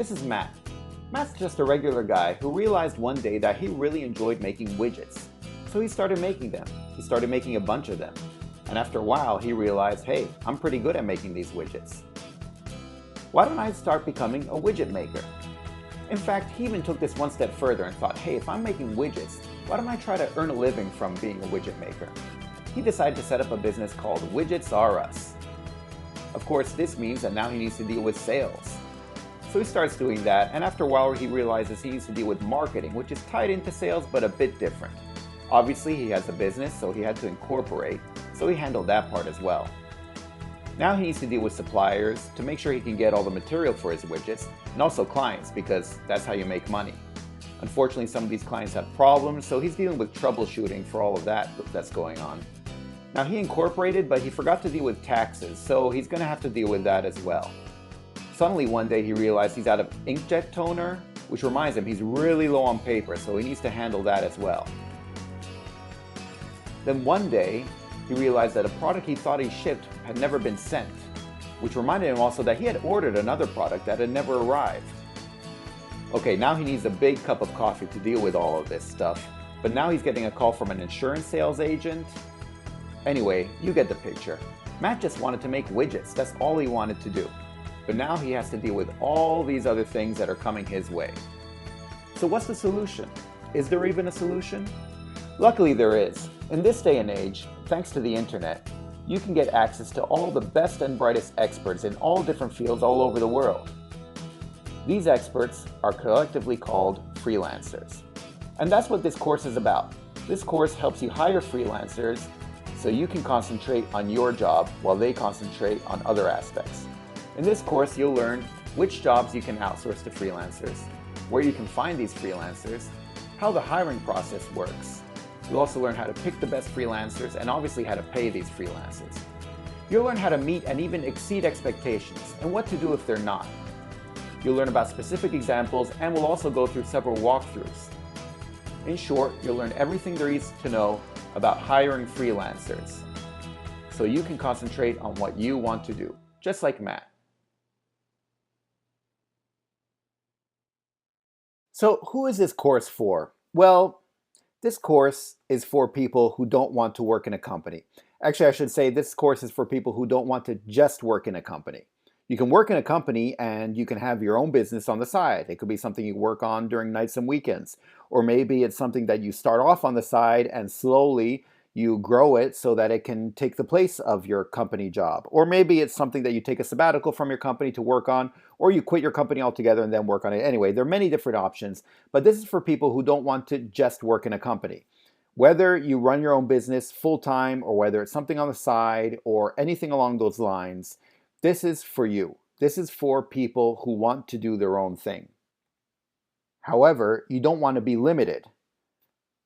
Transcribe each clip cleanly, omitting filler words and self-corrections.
This is Matt. Matt's just a regular guy who realized one day that he really enjoyed making widgets. So he started making them. He started making a bunch of them. And after a while, he realized, hey, I'm pretty good at making these widgets. Why don't I start becoming a widget maker? In fact, he even took this one step further and thought, hey, if I'm making widgets, why don't I try to earn a living from being a widget maker? He decided to set up a business called Widgets R Us. Of course, this means that now he needs to deal with sales. So he starts doing that, and after a while he realizes he needs to deal with marketing, which is tied into sales but a bit different. Obviously he has a business, so he had to incorporate, so he handled that part as well. Now he needs to deal with suppliers to make sure he can get all the material for his widgets, and also clients, because that's how you make money. Unfortunately, some of these clients have problems, so he's dealing with troubleshooting for all of that that's going on. Now he incorporated, but he forgot to deal with taxes, so he's going to have to deal with that as well. Suddenly one day he realized he's out of inkjet toner, which reminds him he's really low on paper, so he needs to handle that as well. Then one day he realized that a product he thought he shipped had never been sent, which reminded him also that he had ordered another product that had never arrived. Okay, now he needs a big cup of coffee to deal with all of this stuff, but now he's getting a call from an insurance sales agent. Anyway, you get the picture. Matt just wanted to make widgets, that's all he wanted to do. But now he has to deal with all these other things that are coming his way. So what's the solution? Is there even a solution? Luckily there is. In this day and age, thanks to the internet, you can get access to all the best and brightest experts in all different fields all over the world. These experts are collectively called freelancers. And that's what this course is about. This course helps you hire freelancers so you can concentrate on your job while they concentrate on other aspects. In this course, you'll learn which jobs you can outsource to freelancers, where you can find these freelancers, how the hiring process works. You'll also learn how to pick the best freelancers and obviously how to pay these freelancers. You'll learn how to meet and even exceed expectations and what to do if they're not. You'll learn about specific examples and we'll also go through several walkthroughs. In short, you'll learn everything there is to know about hiring freelancers so you can concentrate on what you want to do, just like Matt. So who is this course for? Well, this course is for people who don't want to work in a company. Actually, I should say this course is for people who don't want to just work in a company. You can work in a company and you can have your own business on the side. It could be something you work on during nights and weekends. Or maybe it's something that you start off on the side and slowly you grow it so that it can take the place of your company job. Or maybe it's something that you take a sabbatical from your company to work on, or you quit your company altogether and then work on it. Anyway, there are many different options, but this is for people who don't want to just work in a company. Whether you run your own business full-time or whether it's something on the side or anything along those lines, this is for you. This is for people who want to do their own thing. However, you don't want to be limited.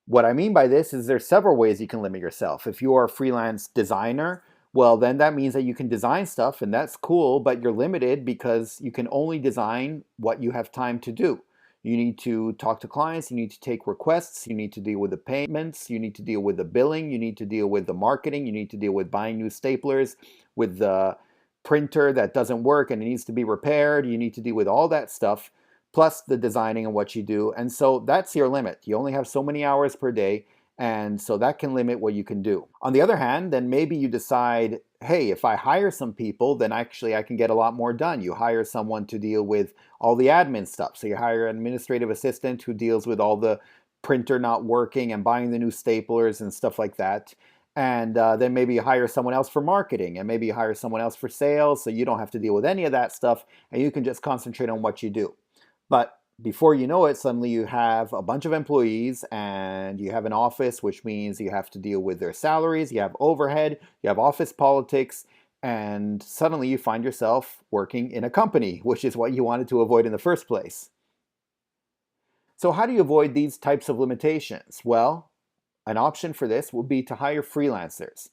What I mean by this is there's several ways you can limit yourself. If you are a freelance designer, well then that means that you can design stuff and that's cool, but you're limited because you can only design what you have time to do. You need to talk to clients, you need to take requests, you need to deal with the payments, you need to deal with the billing, you need to deal with the marketing, you need to deal with buying new staplers, with the printer that doesn't work and it needs to be repaired, you need to deal with all that stuff, plus the designing and what you do. And so that's your limit. You only have so many hours per day, and so that can limit what you can do. On the other hand, then maybe you decide, hey, if I hire some people, then actually I can get a lot more done. You hire someone to deal with all the admin stuff. So you hire an administrative assistant who deals with all the printer not working and buying the new staplers and stuff like that. And then maybe you hire someone else for marketing, and maybe you hire someone else for sales, so you don't have to deal with any of that stuff, and you can just concentrate on what you do. But before you know it, suddenly you have a bunch of employees and you have an office, which means you have to deal with their salaries, you have overhead, you have office politics, and suddenly you find yourself working in a company, which is what you wanted to avoid in the first place. So how do you avoid these types of limitations? Well, an option for this would be to hire freelancers.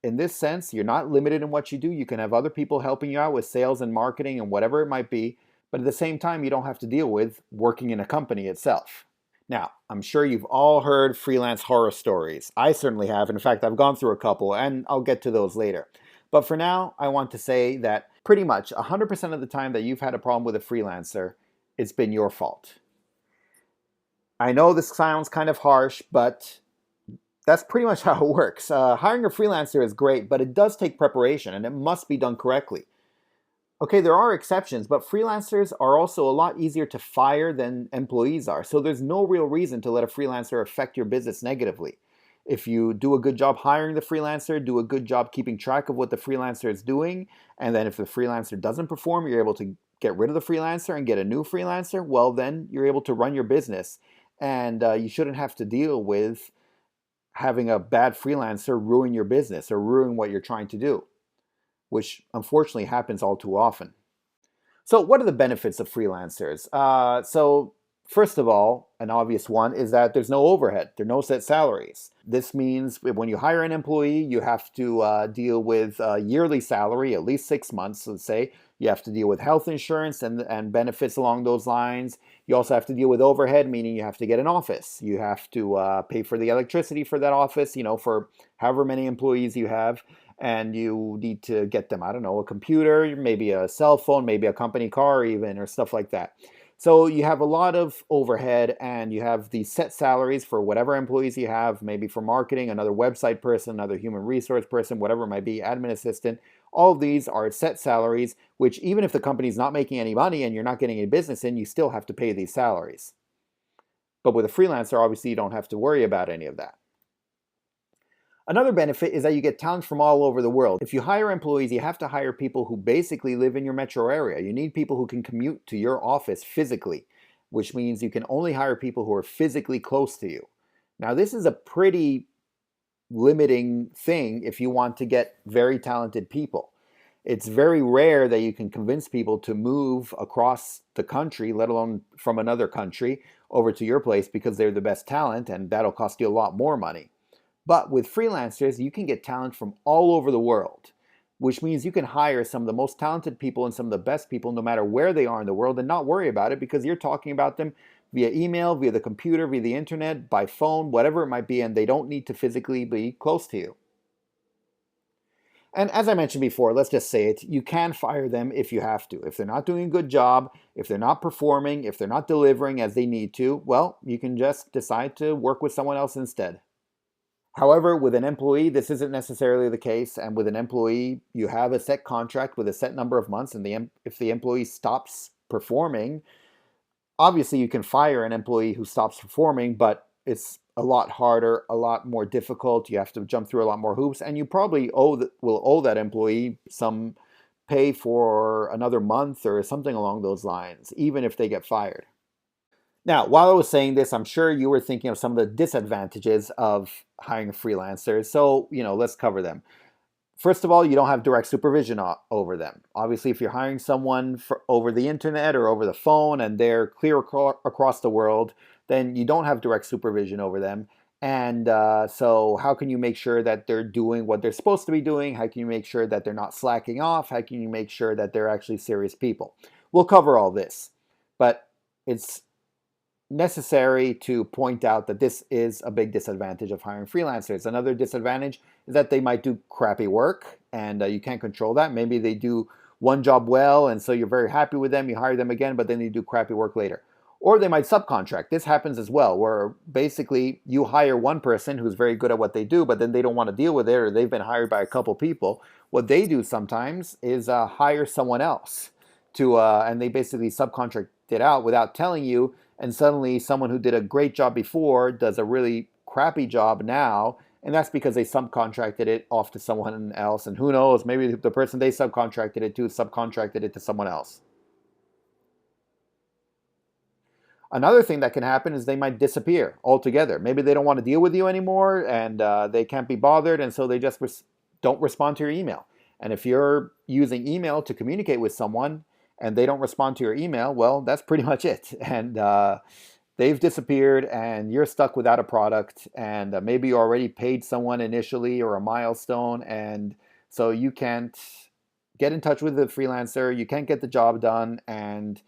In this sense, you're not limited in what you do. You can have other people helping you out with sales and marketing and whatever it might be, but at the same time, you don't have to deal with working in a company itself. Now, I'm sure you've all heard freelance horror stories. I certainly have. In fact, I've gone through a couple, and I'll get to those later. But for now, I want to say that pretty much 100% of the time that you've had a problem with a freelancer, it's been your fault. I know this sounds kind of harsh, but that's pretty much how it works. Hiring a freelancer is great, but it does take preparation and it must be done correctly. Okay, there are exceptions, but freelancers are also a lot easier to fire than employees are. So there's no real reason to let a freelancer affect your business negatively. If you do a good job hiring the freelancer, do a good job keeping track of what the freelancer is doing, and then if the freelancer doesn't perform, you're able to get rid of the freelancer and get a new freelancer, well, then you're able to run your business. And you shouldn't have to deal with having a bad freelancer ruin your business or ruin what you're trying to do, which unfortunately happens all too often. So, what are the benefits of freelancers? First of all, an obvious one is that there's no overhead, there are no set salaries. This means when you hire an employee, you have to deal with a yearly salary, at least 6 months, let's say. You have to deal with health insurance and benefits along those lines. You also have to deal with overhead, meaning you have to get an office. You have to pay for the electricity for that office, for however many employees you have. And you need to get them, I don't know, a computer, maybe a cell phone, maybe a company car even, or stuff like that. So you have a lot of overhead and you have the set salaries for whatever employees you have, maybe for marketing, another website person, another human resource person, whatever it might be, admin assistant. All of these are set salaries, which even if the company's not making any money and you're not getting any business in, you still have to pay these salaries. But with a freelancer, obviously you don't have to worry about any of that. Another benefit is that you get talent from all over the world. If you hire employees, you have to hire people who basically live in your metro area. You need people who can commute to your office physically, which means you can only hire people who are physically close to you. Now, this is a pretty limiting thing if you want to get very talented people. It's very rare that you can convince people to move across the country, let alone from another country, over to your place because they're the best talent, and that'll cost you a lot more money. But with freelancers, you can get talent from all over the world, which means you can hire some of the most talented people and some of the best people no matter where they are in the world and not worry about it because you're talking about them via email, via the computer, via the internet, by phone, whatever it might be, and they don't need to physically be close to you. And as I mentioned before, let's just say it, you can fire them if you have to. If they're not doing a good job, if they're not performing, if they're not delivering as they need to, well, you can just decide to work with someone else instead. However, with an employee, this isn't necessarily the case. And with an employee, you have a set contract with a set number of months. And if the employee stops performing, obviously you can fire an employee who stops performing, but it's a lot harder, a lot more difficult. You have to jump through a lot more hoops. And you probably will owe that employee some pay for another month or something along those lines, even if they get fired. Now, while I was saying this, I'm sure you were thinking of some of the disadvantages of hiring freelancers. So, let's cover them. First of all, you don't have direct supervision over them. Obviously, if you're hiring someone over the internet or over the phone and they're clear across the world, then you don't have direct supervision over them. And so how can you make sure that they're doing what they're supposed to be doing? How can you make sure that they're not slacking off? How can you make sure that they're actually serious people? We'll cover all this. But it's necessary to point out that this is a big disadvantage of hiring freelancers. Another disadvantage is that they might do crappy work and you can't control that. Maybe they do one job well and so you're very happy with them, you hire them again, but then they do crappy work later. Or they might subcontract. This happens as well, where basically you hire one person who's very good at what they do, but then they don't want to deal with it or they've been hired by a couple people. What they do sometimes is hire someone else and they basically subcontract it out without telling you. And suddenly someone who did a great job before does a really crappy job now. And that's because they subcontracted it off to someone else. And who knows, maybe the person they subcontracted it to subcontracted it to someone else. Another thing that can happen is they might disappear altogether. Maybe they don't want to deal with you anymore and they can't be bothered. And so they just don't respond to your email. And if you're using email to communicate with someone, and they don't respond to your email, well, that's pretty much it. And they've disappeared and you're stuck without a product and maybe you already paid someone initially or a milestone and so you can't get in touch with the freelancer, you can't get the job done, and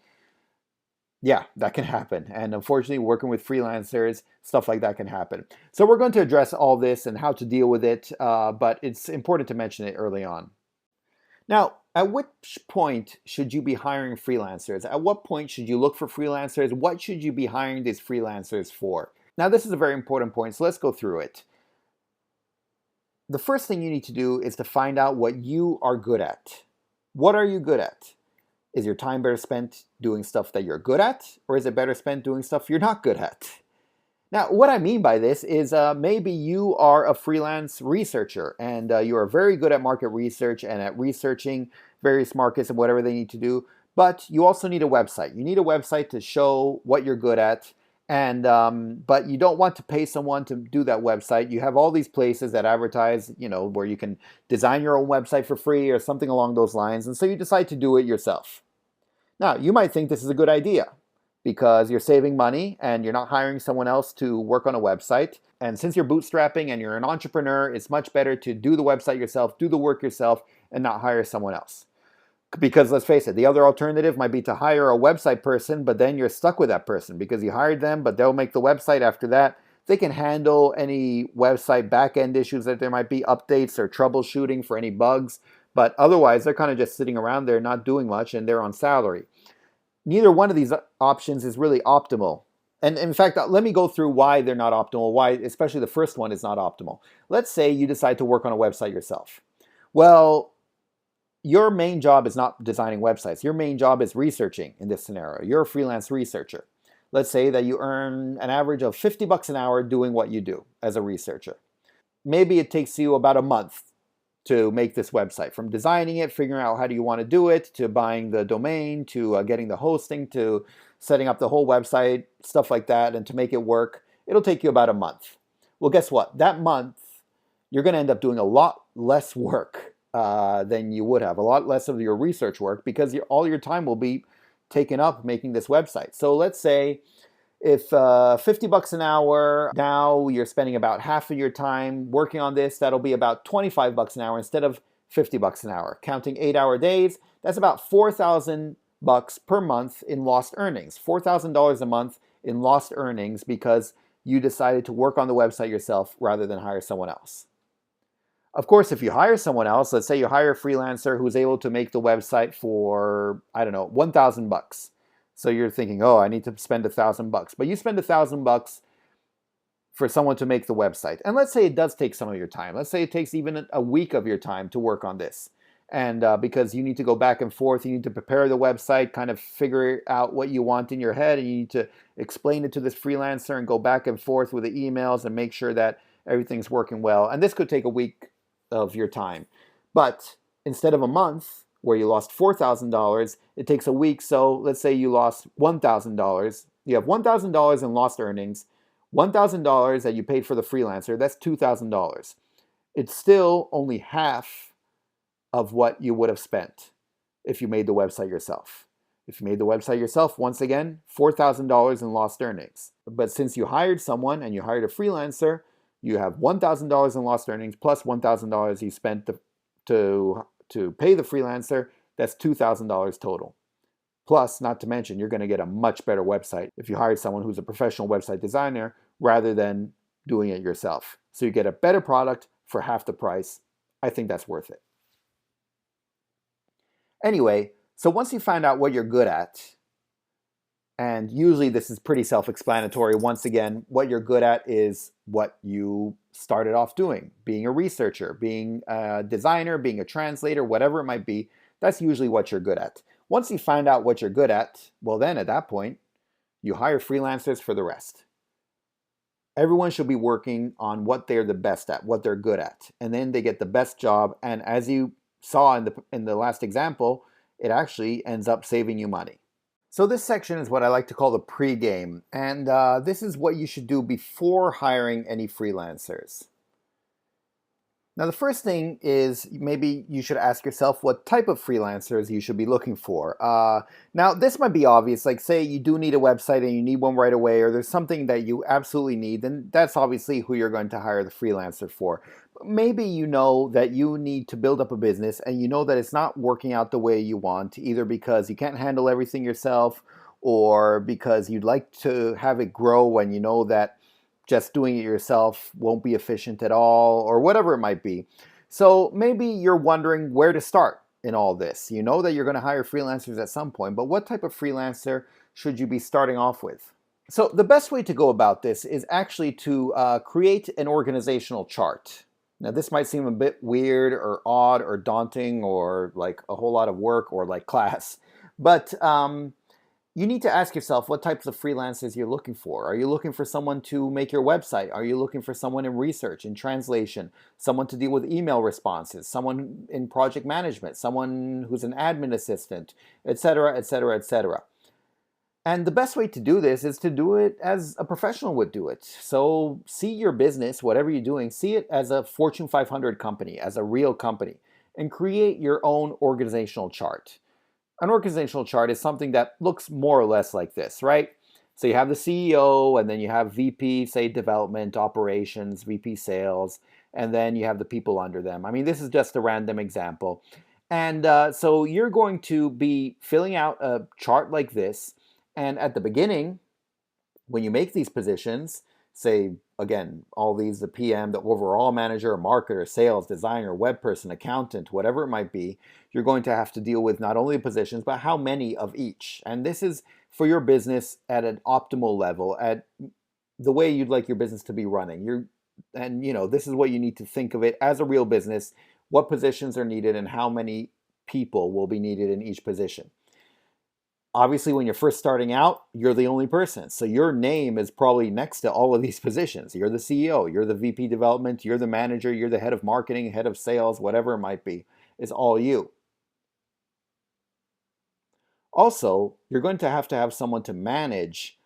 yeah, that can happen. And unfortunately, working with freelancers, stuff like that can happen. So we're going to address all this and how to deal with it, but it's important to mention it early on. Now, at which point should you be hiring freelancers? At what point should you look for freelancers? What should you be hiring these freelancers for? Now, this is a very important point, so let's go through it. The first thing you need to do is to find out what you are good at. What are you good at? Is your time better spent doing stuff that you're good at, or is it better spent doing stuff you're not good at? Now, what I mean by this is maybe you are a freelance researcher and you are very good at market research and at researching various markets and whatever they need to do, but you also need a website. You need a website to show what you're good at, and but you don't want to pay someone to do that website. You have all these places that advertise, where you can design your own website for free or something along those lines, and so you decide to do it yourself. Now, you might think this is a good idea, because you're saving money and you're not hiring someone else to work on a website. And since you're bootstrapping and you're an entrepreneur, it's much better to do the website yourself, do the work yourself, and not hire someone else. Because let's face it, the other alternative might be to hire a website person, but then you're stuck with that person because you hired them, but they'll make the website after that. They can handle any website back-end issues that there might be, updates or troubleshooting for any bugs. But otherwise, they're kind of just sitting around there not doing much, and they're on salary. Neither one of these options is really optimal. And in fact, let me go through why they're not optimal, why especially the first one is not optimal. Let's say you decide to work on a website yourself. Well, your main job is not designing websites. Your main job is researching in this scenario. You're a freelance researcher. Let's say that you earn an average of $50 an hour doing what you do as a researcher. Maybe it takes you about a month to make this website, from designing it, figuring out how do you want to do it, to buying the domain, to getting the hosting, to setting up the whole website, stuff like that, and to make it work. It'll take you about a month. Well, guess what? That month, you're going to end up doing a lot less work than you would have, a lot less of your research work, because all your time will be taken up making this website. So let's say if $50 an hour, now you're spending about half of your time working on this, that'll be about $25 an hour instead of $50 an hour. Counting 8-hour days, that's about $4,000 per month in lost earnings. $4,000 a month in lost earnings because you decided to work on the website yourself rather than hire someone else. Of course, if you hire someone else, let's say you hire a freelancer who's able to make the website for, I don't know, $1,000. So you're thinking, oh, I need to spend $1,000. But you spend $1,000 for someone to make the website. And let's say it does take some of your time. Let's say it takes even a week of your time to work on this. And because you need to go back and forth, you need to prepare the website, kind of figure out what you want in your head, and you need to explain it to this freelancer and go back and forth with the emails and make sure that everything's working well. And this could take a week of your time. But instead of a month, where you lost $4,000, it takes a week. So let's say you lost $1,000. You have $1,000 in lost earnings, $1,000 that you paid for the freelancer, that's $2,000. It's still only half of what you would have spent if you made the website yourself. If you made the website yourself, once again, $4,000 in lost earnings. But since you hired someone and you hired a freelancer, you have $1,000 in lost earnings plus $1,000 you spent to pay the freelancer. That's $2,000 total. Plus, not to mention, you're going to get a much better website if you hire someone who's a professional website designer rather than doing it yourself. So you get a better product for half the price. I think that's worth it. Anyway, so once you find out what you're good at, and usually this is pretty self-explanatory. Once again, what you're good at is what you started off doing. Being a researcher, being a designer, being a translator, whatever it might be, that's usually what you're good at. Once you find out what you're good at, well then at that point, you hire freelancers for the rest. Everyone should be working on what they're the best at, what they're good at. And then they get the best job. And as you saw in the last example, it actually ends up saving you money. So this section is what I like to call the pre-game, and this is what you should do before hiring any freelancers. Now the first thing is maybe you should ask yourself what type of freelancers you should be looking for. Now this might be obvious, like say you do need a website and you need one right away, or there's something that you absolutely need, then that's obviously who you're going to hire the freelancer for. But maybe you know that you need to build up a business and you know that it's not working out the way you want, either because you can't handle everything yourself or because you'd like to have it grow when you know that just doing it yourself won't be efficient at all, or whatever it might be. So maybe you're wondering where to start. in all this? You know that you're going to hire freelancers at some point, but what type of freelancer should you be starting off with? So the best way to go about this is actually to create an organizational chart. Now this might seem a bit weird or odd or daunting or like a whole lot of work or like class, but you need to ask yourself what types of freelancers you're looking for. Are you looking for someone to make your website? Are you looking for someone in research, in translation, someone to deal with email responses, someone in project management, someone who's an admin assistant, etc., etc., etc.? And the best way to do this is to do it as a professional would do it. So see your business, whatever you're doing, see it as a Fortune 500 company, as a real company, and create your own organizational chart. An organizational chart is something that looks more or less like this, right? So you have the CEO, and then you have VP, say, development, operations, VP sales, and then you have the people under them. I mean, this is just a random example. And so you're going to be filling out a chart like this. And at the beginning, when you make these positions, say, again, all these, the PM, the overall manager, marketer, sales, designer, web person, accountant, whatever it might be, you're going to have to deal with not only the positions, but how many of each. And this is for your business at an optimal level, at the way you'd like your business to be running. This is what you need to think of it as a real business, what positions are needed and how many people will be needed in each position. Obviously, when you're first starting out, you're the only person. So your name is probably next to all of these positions. You're the CEO, you're the VP development, you're the manager, you're the head of marketing, head of sales, whatever it might be. It's all you. Also, you're going to have someone to manage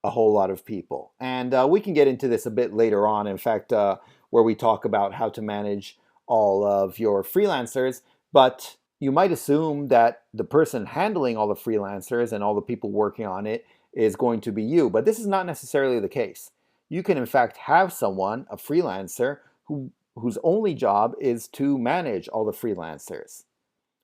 a whole lot of people. And we can get into this a bit later on, in fact, where we talk about how to manage all of your freelancers. But you might assume that the person handling all the freelancers and all the people working on it is going to be you, but this is not necessarily the case. You can in fact have someone, a freelancer, whose only job is to manage all the freelancers.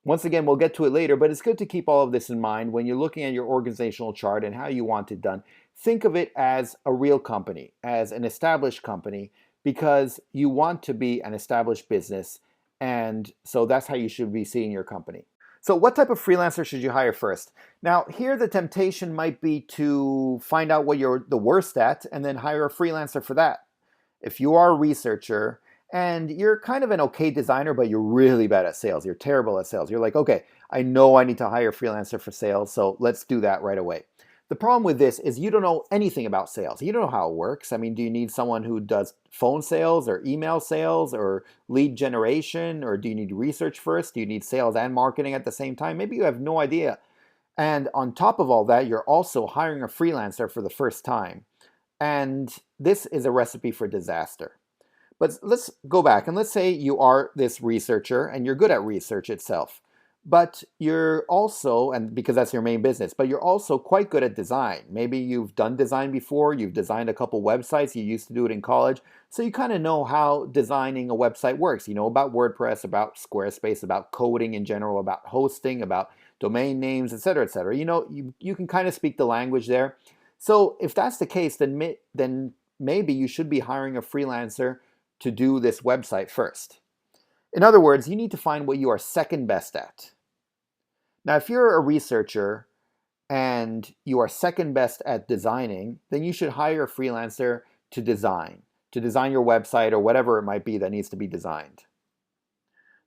Once again, we'll get to it later, but it's good to keep all of this in mind when you're looking at your organizational chart and how you want it done. Think of it as a real company, as an established company, because you want to be an established business. And so that's how you should be seeing your company. So what type of freelancer should you hire first? Now, here the temptation might be to find out what you're the worst at and then hire a freelancer for that. If you are a researcher and you're kind of an okay designer, but you're really bad at sales, you're terrible at sales, you're like, okay, I know I need to hire a freelancer for sales, so let's do that right away. The problem with this is you don't know anything about sales. You don't know how it works. I mean, do you need someone who does phone sales or email sales or lead generation, or do you need research first? Do you need sales and marketing at the same time? Maybe you have no idea. And on top of all that, you're also hiring a freelancer for the first time. And this is a recipe for disaster. But let's go back and let's say you are this researcher and you're good at research itself. But you're also, and because that's your main business, but you're also quite good at design. Maybe you've done design before, you've designed a couple websites, you used to do it in college, so you kind of know how designing a website works. You know about WordPress, about Squarespace, about coding in general, about hosting, about domain names, etc., etc. You know, you can kind of speak the language there. So if that's the case, then maybe you should be hiring a freelancer to do this website first. In other words, you need to find what you are second best at. Now, if you're a researcher and you are second best at designing, then you should hire a freelancer to design your website or whatever it might be that needs to be designed.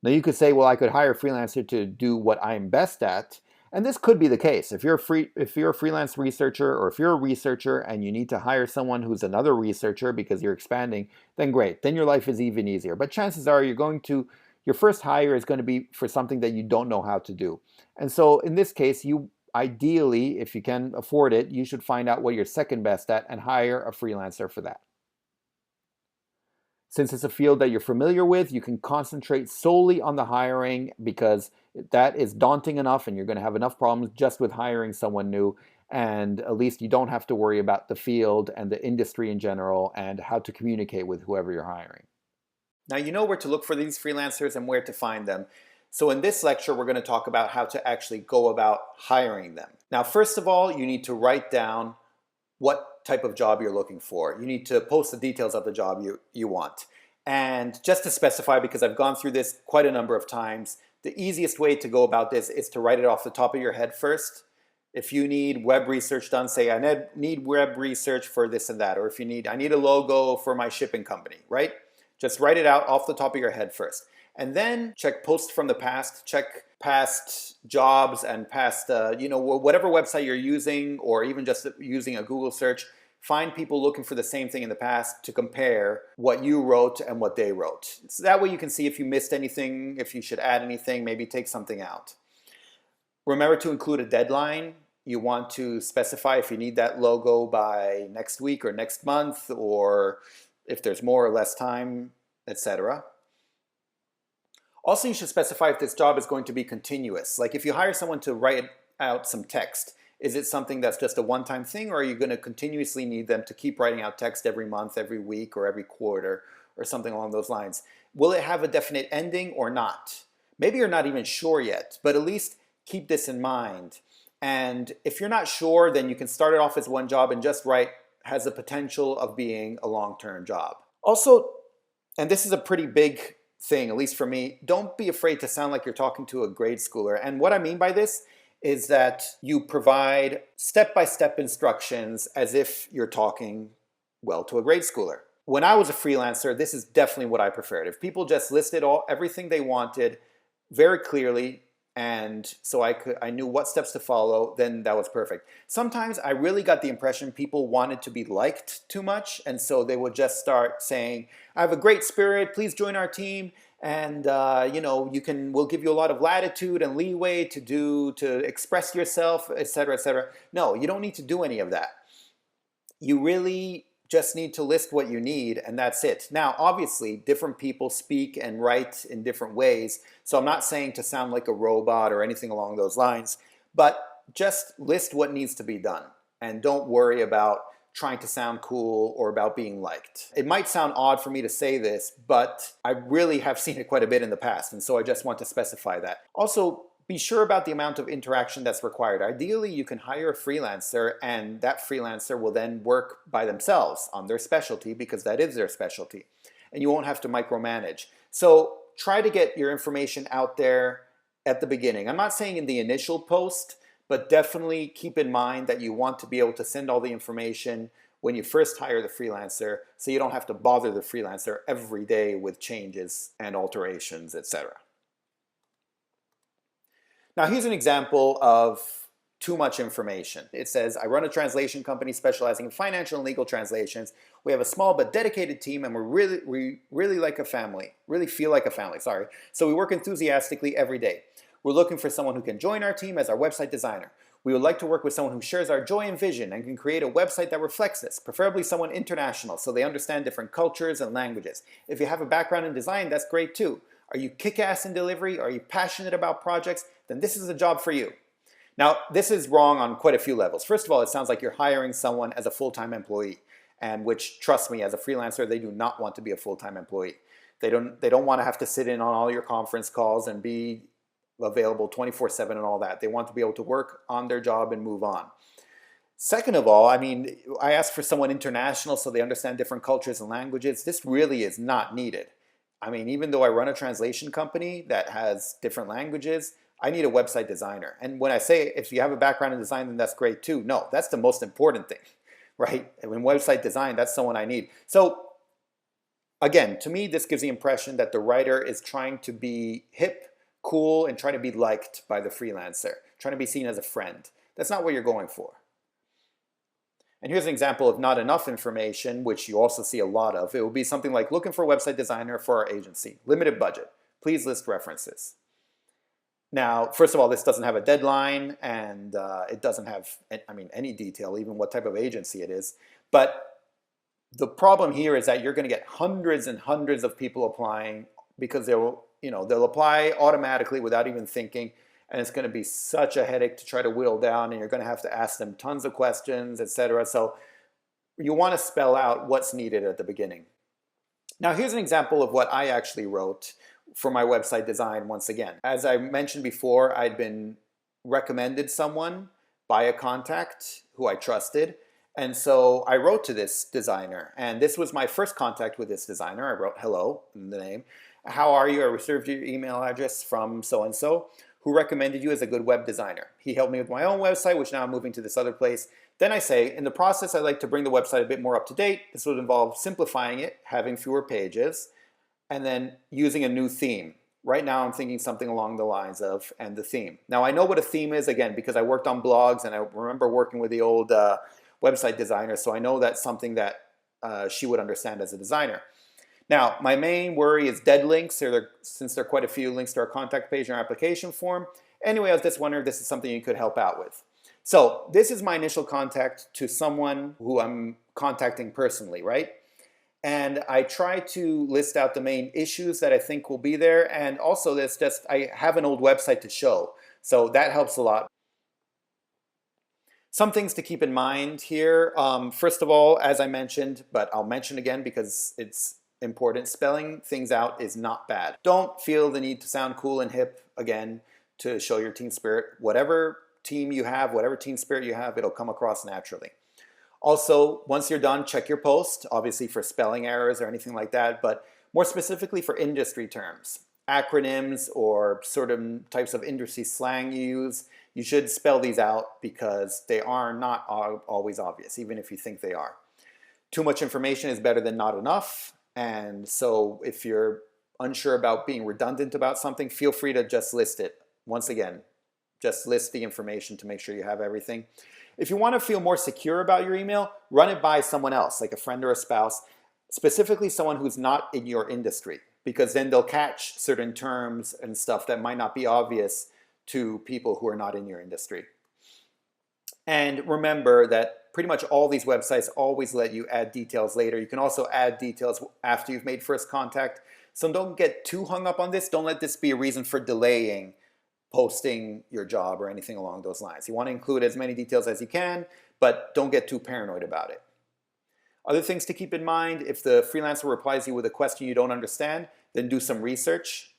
Now, you could say, well, I could hire a freelancer to do what I'm best at. And this could be the case. If you're a freelance researcher, or if you're a researcher and you need to hire someone who's another researcher because you're expanding, then great. Then your life is even easier. But chances are your first hire is going to be for something that you don't know how to do. And so in this case, you ideally, if you can afford it, you should find out what you're second best at and hire a freelancer for that. Since it's a field that you're familiar with, you can concentrate solely on the hiring because that is daunting enough and you're going to have enough problems just with hiring someone new. And at least you don't have to worry about the field and the industry in general and how to communicate with whoever you're hiring. Now you know where to look for these freelancers and where to find them. So in this lecture, we're going to talk about how to actually go about hiring them. Now, first of all, you need to write down what type of job you're looking for. You need to post the details of the job you want. And just to specify, because I've gone through this quite a number of times, the easiest way to go about this is to write it off the top of your head first. If you need web research done, say I need web research for this and that, or if I need a logo for my shipping company, right? Just write it out off the top of your head first. And then check posts from the past, check past jobs and past, whatever website you're using, or even just using a Google search. Find people looking for the same thing in the past to compare what you wrote and what they wrote. So that way you can see if you missed anything, if you should add anything, maybe take something out. Remember to include a deadline. You want to specify if you need that logo by next week or next month, or if there's more or less time, etc. Also, you should specify if this job is going to be continuous. Like if you hire someone to write out some text, is it something that's just a one-time thing, or are you going to continuously need them to keep writing out text every month, every week, or every quarter, or something along those lines? Will it have a definite ending or not? Maybe you're not even sure yet, but at least keep this in mind. And if you're not sure, then you can start it off as one job and just write has the potential of being a long-term job. Also, and this is a pretty big thing, at least for me, don't be afraid to sound like you're talking to a grade schooler. And what I mean by this is that you provide step-by-step instructions as if you're talking, well, to a grade schooler. When I was a freelancer, this is definitely what I preferred. If people just listed everything they wanted very clearly, and so I knew what steps to follow, then that was perfect. Sometimes I really got the impression people wanted to be liked too much, and so they would just start saying, I have a great spirit, please join our team, and we'll give you a lot of latitude and leeway to express yourself, etc., etc. No, you don't need to do any of that. You really just need to list what you need, and that's it. Now, obviously, different people speak and write in different ways, so I'm not saying to sound like a robot or anything along those lines, but just list what needs to be done, and don't worry about trying to sound cool or about being liked. It might sound odd for me to say this, but I really have seen it quite a bit in the past, and so I just want to specify that. Also, be sure about the amount of interaction that's required. Ideally, you can hire a freelancer, and that freelancer will then work by themselves on their specialty, because that is their specialty, and you won't have to micromanage. So try to get your information out there at the beginning. I'm not saying in the initial post, but definitely keep in mind that you want to be able to send all the information when you first hire the freelancer, so you don't have to bother the freelancer every day with changes and alterations, etc. Now here's an example of too much information. It says, I run a translation company specializing in financial and legal translations. We have a small but dedicated team, and we really like a family, really feel like a family, sorry. So we work enthusiastically every day. We're looking for someone who can join our team as our website designer. We would like to work with someone who shares our joy and vision and can create a website that reflects this, preferably someone international so they understand different cultures and languages. If you have a background in design, that's great too. Are you kick-ass in delivery? Are you passionate about projects? Then this is a job for you. Now, this is wrong on quite a few levels. First of all, it sounds like you're hiring someone as a full-time employee, and which, trust me, as a freelancer, they do not want to be a full-time employee. They don't want to have to sit in on all your conference calls and be available 24/7 and all that. They want to be able to work on their job and move on. Second of all, I mean, I asked for someone international so they understand different cultures and languages. This really is not needed. I mean, even though I run a translation company that has different languages, I need a website designer. And when I say if you have a background in design, then that's great too. No, that's the most important thing, right? In website design, that's someone I need. So again, to me, this gives the impression that the writer is trying to be hip, cool, and trying to be liked by the freelancer, trying to be seen as a friend. That's not what you're going for. And here's an example of not enough information, which you also see a lot of. It will be something like, looking for a website designer for our agency. Limited budget. Please list references. Now, first of all, this doesn't have a deadline, and it doesn't have, any detail, even what type of agency it is. But the problem here is that you're going to get hundreds and hundreds of people applying, because they'll apply automatically without even thinking. And it's going to be such a headache to try to whittle down, and you're going to have to ask them tons of questions, etc. So you want to spell out what's needed at the beginning. Now here's an example of what I actually wrote for my website design once again. As I mentioned before, I'd been recommended someone by a contact who I trusted, And so I wrote to this designer, and this was my first contact with this designer. I wrote hello in the name. How are you? I received your email address from so-and-so who recommended you as a good web designer. He helped me with my own website, which now I'm moving to this other place. Then I say, in the process, I'd like to bring the website a bit more up to date. This would involve simplifying it, having fewer pages, and then using a new theme. Right now I'm thinking something along the lines of, and the theme. Now I know what a theme is, again, because I worked on blogs and I remember working with the old website designer, so I know that's something that she would understand as a designer. Now, my main worry is dead links, since there are quite a few links to our contact page and our application form. Anyway, I was just wondering if this is something you could help out with. So this is my initial contact to someone who I'm contacting personally, right? And I try to list out the main issues that I think will be there. And also I have an old website to show. So that helps a lot. Some things to keep in mind here. First of all, as I mentioned, but I'll mention again because it's important, spelling things out is not bad. Don't feel the need to sound cool and hip, again, to show your team spirit. Whatever team you have, whatever team spirit you have, it'll come across naturally. Also, once you're done, check your post, obviously for spelling errors or anything like that, but more specifically for industry terms, acronyms or certain types of industry slang you use. You should spell these out because they are not always obvious, even if you think they are. Too much information is better than not enough. And so if you're unsure about being redundant about something, feel free to just list it. Once again, just list the information to make sure you have everything. If you want to feel more secure about your email, run it by someone else, like a friend or a spouse, specifically someone who's not in your industry, because then they'll catch certain terms and stuff that might not be obvious to people who are not in your industry. And remember that pretty much all these websites always let you add details later. You can also add details after you've made first contact. So don't get too hung up on this. Don't let this be a reason for delaying posting your job or anything along those lines. You want to include as many details as you can, but don't get too paranoid about it. Other things to keep in mind, if the freelancer replies you with a question you don't understand, then do some research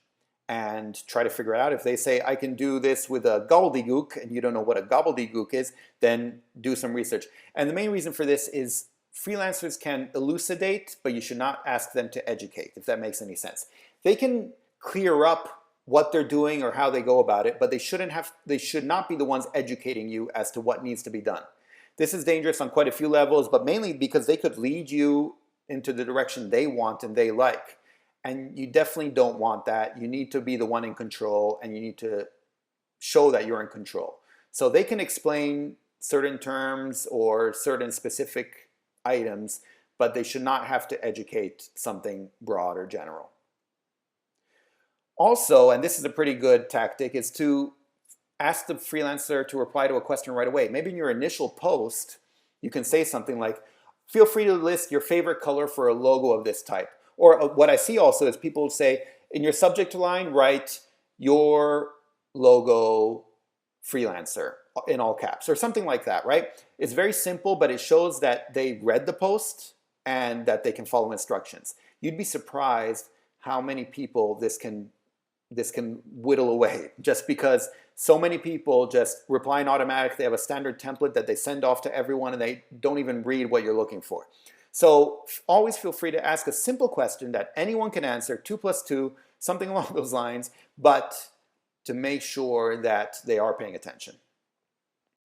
and try to figure it out. If they say, I can do this with a gobbledygook, and you don't know what a gobbledygook is, then do some research. And the main reason for this is freelancers can elucidate, but you should not ask them to educate, if that makes any sense. They can clear up what they're doing or how they go about it, but they should not be the ones educating you as to what needs to be done. This is dangerous on quite a few levels, but mainly because they could lead you into the direction they want and they like. And you definitely don't want that. You need to be the one in control, and you need to show that you're in control. So they can explain certain terms or certain specific items, but they should not have to educate something broad or general. Also, and this is a pretty good tactic, is to ask the freelancer to reply to a question right away. Maybe in your initial post, you can say something like, feel free to list your favorite color for a logo of this type. Or what I see also is people say, in your subject line, write your logo freelancer in all caps or something like that, right? It's very simple, but it shows that they read the post and that they can follow instructions. You'd be surprised how many people this can whittle away, just because so many people just reply in automatic. They have a standard template that they send off to everyone, and they don't even read what you're looking for. So always feel free to ask a simple question that anyone can answer, 2 + 2, something along those lines, but to make sure that they are paying attention.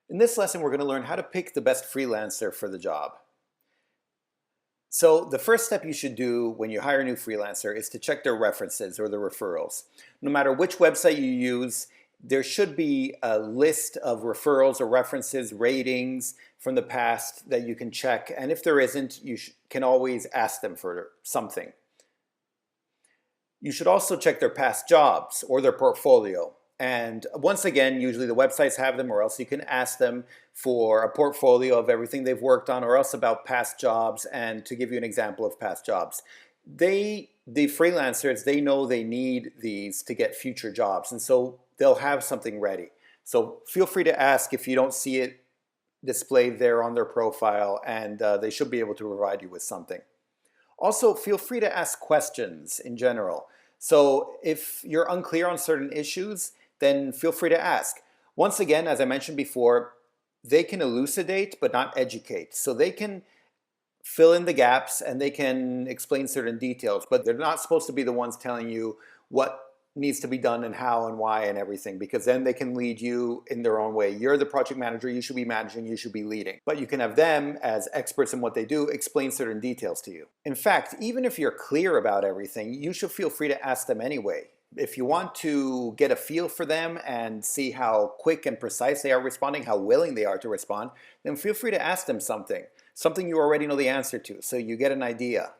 In this lesson, we're going to learn how to pick the best freelancer for the job. So the first step you should do when you hire a new freelancer is to check their references or their referrals. No matter which website you use, there should be a list of referrals or references, ratings from the past that you can check. And if there isn't, you can always ask them for something. You should also check their past jobs or their portfolio. And once again, usually the websites have them, or else you can ask them for a portfolio of everything they've worked on, or else about past jobs. And to give you an example of past jobs, the freelancers, they know they need these to get future jobs. And so they'll have something ready. So feel free to ask if you don't see it displayed there on their profile, and they should be able to provide you with something. Also, feel free to ask questions in general. So if you're unclear on certain issues, then feel free to ask. Once again, as I mentioned before, they can elucidate but not educate. So they can fill in the gaps and they can explain certain details, but they're not supposed to be the ones telling you what needs to be done and how and why and everything, because then they can lead you in their own way. You're the project manager, you should be managing, you should be leading. But you can have them, as experts in what they do, explain certain details to you. In fact, even if you're clear about everything, you should feel free to ask them anyway. If you want to get a feel for them and see how quick and precise they are responding, how willing they are to respond, then feel free to ask them something you already know the answer to, so you get an idea.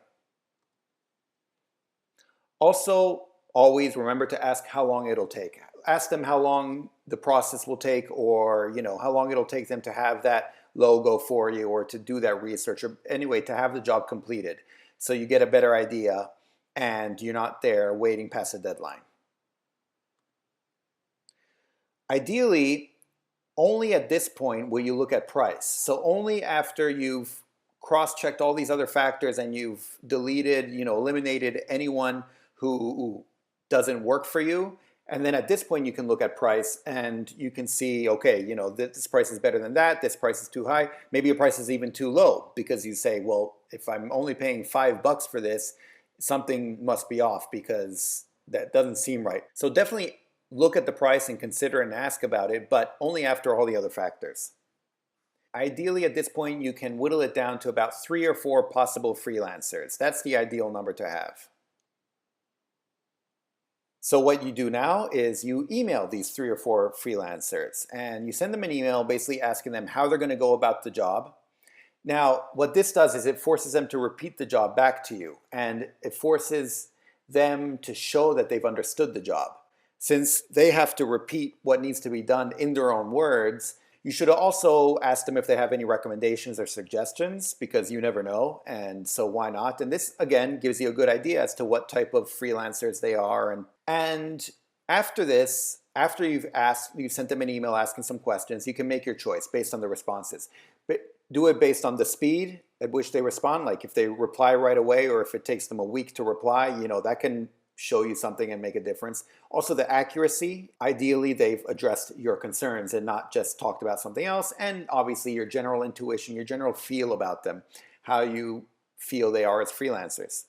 Also, always remember to ask how long it'll take. Ask them how long the process will take, or how long it'll take them to have that logo for you, or to do that research, or anyway, to have the job completed, so you get a better idea and you're not there waiting past the deadline. Ideally, only at this point will you look at price. So only after you've cross-checked all these other factors and you've deleted, eliminated anyone who doesn't work for you. And then at this point, you can look at price and you can see, okay, this price is better than that. This price is too high. Maybe your price is even too low, because you say, well, if I'm only paying $5 for this, something must be off, because that doesn't seem right. So definitely look at the price and consider and ask about it, but only after all the other factors. Ideally, at this point, you can whittle it down to about 3 or 4 possible freelancers. That's the ideal number to have. So what you do now is you email these 3 or 4 freelancers, and you send them an email basically asking them how they're going to go about the job. Now, what this does is it forces them to repeat the job back to you, and it forces them to show that they've understood the job. Since they have to repeat what needs to be done in their own words, you should also ask them if they have any recommendations or suggestions, because you never know, and so why not? And this, again, gives you a good idea as to what type of freelancers they are. And after this, after you've sent them an email asking some questions, you can make your choice based on the responses. But do it based on the speed at which they respond, like if they reply right away or if it takes them a week to reply, that can show you something and make a difference. Also, the accuracy. Ideally, they've addressed your concerns and not just talked about something else. And obviously, your general intuition, your general feel about them, how you feel they are as freelancers.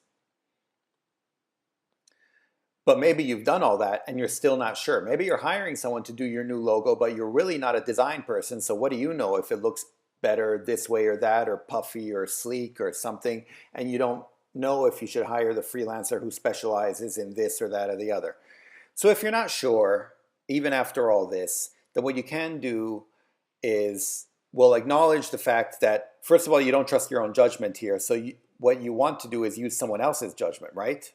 But maybe you've done all that and you're still not sure. Maybe you're hiring someone to do your new logo, but you're really not a design person. So what do you know if it looks better this way or that, or puffy or sleek or something, and you don't know if you should hire the freelancer who specializes in this or that or the other. So if you're not sure, even after all this, then what you can do is, well, acknowledge the fact that, first of all, you don't trust your own judgment here. So what you want to do is use someone else's judgment, right?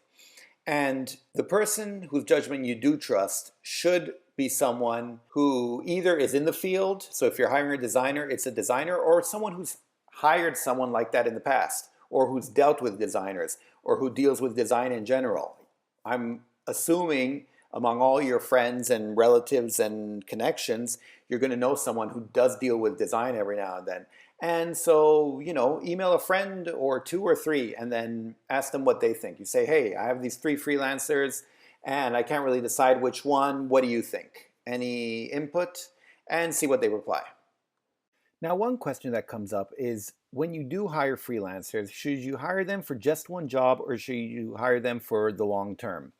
And the person whose judgment you do trust should be someone who either is in the field. So if you're hiring a designer, it's a designer, or someone who's hired someone like that in the past, or who's dealt with designers, or who deals with design in general. I'm assuming among all your friends and relatives and connections, you're going to know someone who does deal with design every now and then. And so, email a friend or 2 or 3 and then ask them what they think. You say, hey, I have these 3 freelancers and I can't really decide which one. What do you think? Any input? And see what they reply. Now, one question that comes up is, when you do hire freelancers, should you hire them for just one job, or should you hire them for the long term?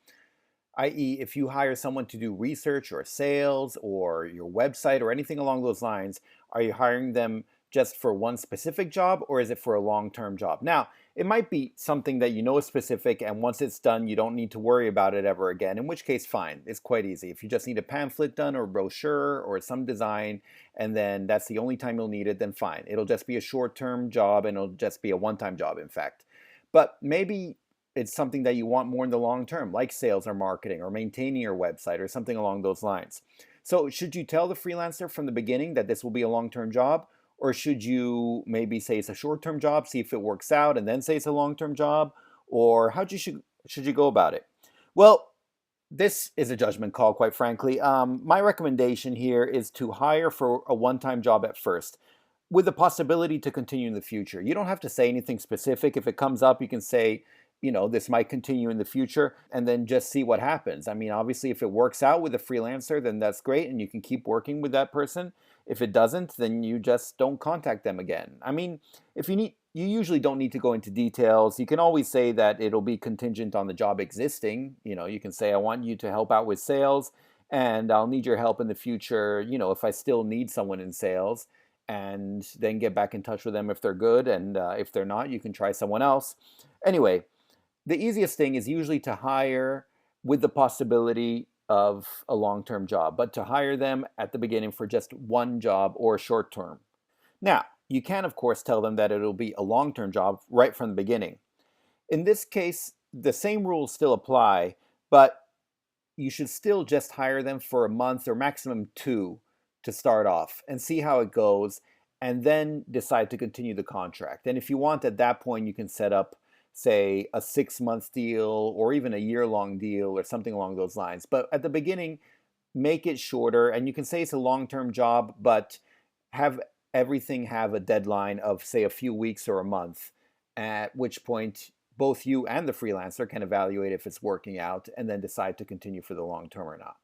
I.e., if you hire someone to do research or sales or your website or anything along those lines, are you hiring them just for one specific job, or is it for a long-term job? Now, it might be something that you know is specific, and once it's done, you don't need to worry about it ever again, in which case, fine. It's quite easy. If you just need a pamphlet done or a brochure or some design, and then that's the only time you'll need it, then fine. It'll just be a short-term job, and it'll just be a one-time job, in fact. But maybe it's something that you want more in the long term, like sales or marketing or maintaining your website or something along those lines. So should you tell the freelancer from the beginning that this will be a long-term job? Or should you maybe say it's a short-term job, see if it works out, and then say it's a long-term job? Or how should you go about it? Well, this is a judgment call, quite frankly. My recommendation here is to hire for a one-time job at first, with the possibility to continue in the future. You don't have to say anything specific. If it comes up, you can say, this might continue in the future, and then just see what happens. I mean, obviously, if it works out with a freelancer, then that's great and you can keep working with that person. If it doesn't, then you just don't contact them again. I mean, if you usually don't need to go into details. You can always say that it'll be contingent on the job existing. You can say, I want you to help out with sales and I'll need your help in the future, if I still need someone in sales, and then get back in touch with them if they're good. And if they're not, you can try someone else. Anyway, the easiest thing is usually to hire with the possibility of a long-term job, but to hire them at the beginning for just one job or short term. Now, you can, of course, tell them that it'll be a long-term job right from the beginning. In this case, the same rules still apply, but you should still just hire them for a month or maximum two to start off and see how it goes, and then decide to continue the contract. And if you want, at that point, you can set up, say, a 6 month deal or even a year-long deal or something along those lines. But at the beginning, make it shorter, and you can say it's a long-term job, but have everything have a deadline of, say, a few weeks or a month, at which point both you and the freelancer can evaluate if it's working out and then decide to continue for the long term or not.